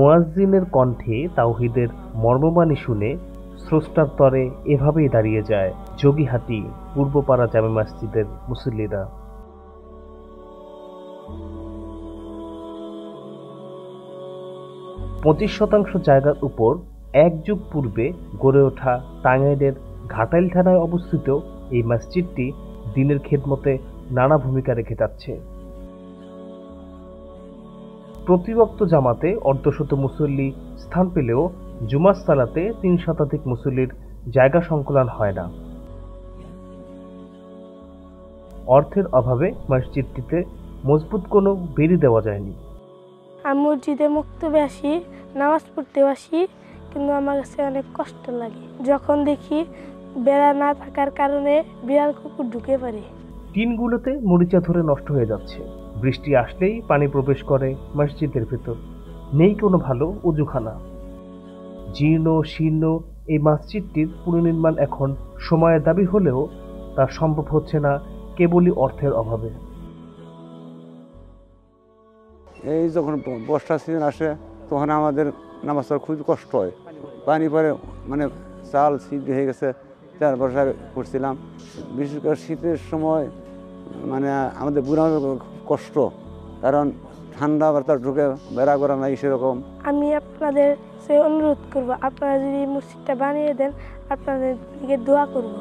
মুয়াজ্জিনের কণ্ঠে তাওহীদের মর্মবাণী শুনে স্রষ্টার তরে এভাবেই দাঁড়িয়ে যায় যোগীহাটি পূর্বপাড়া জামে মসজিদের মুসল্লিরা। 25% জায়গার উপর এক যুগ পূর্বে গড়ে ওঠা টাঙ্গাইলের ঘাটাইল থানায় অবস্থিত এই মসজিদটি দ্বীনের খেদমতে নানা ভূমিকা রেখে যাচ্ছে। প্রতি ওয়াক্ত জামাতে অর্ধশত মুসল্লি স্থান পেলেও জুমার সালাতে 3 শতাধিক মুসল্লির জায়গা সংকুলান হয় না। অর্থের অভাবে মসজিদটিতে মজবুত কোনো বেড়ি দেওয়া যায়নি। আমি মসজিদে মক্তবে আসি, নামাজ পড়তে আসি, কিন্তু আমার কাছে অনেক কষ্ট লাগে যখন দেখি বেড়া না থাকার কারণে বিড়াল কুকুর ঢুকে পড়ে। টিনগুলোতে মরিচা ধরে নষ্ট হয়ে যাচ্ছে। বৃষ্টি আসলেই পানি প্রবেশ করে মসজিদের ভেতর। নেই কোনো ভালো ওযুখানা। জীর্ণ শীর্ণ এই মসজিদটির পুনর্নির্মাণ এখন সময়ের দাবি হলেও তা সম্ভব হচ্ছে না কেবলই অর্থের অভাবে। এই যখন বর্ষা সিজন আসে তখন আমাদের নামাজ পড়া খুবই কষ্ট হয়। পানি পরে মানে চাল শীত হয়ে গেছে, তার বর্ষা করছিলাম। বিশেষ করে শীতের সময় মানে আমাদের বুড়া খুব কষ্ট, কারণ ঠান্ডা বাতাস ঢুকে বেড়া করা নাই সেরকম। আমি আপনাদের সে অনুরোধ করব, আপনারা যদি মসজিদটা বানিয়ে দেন, আপনাদের দিকে দোয়া করব।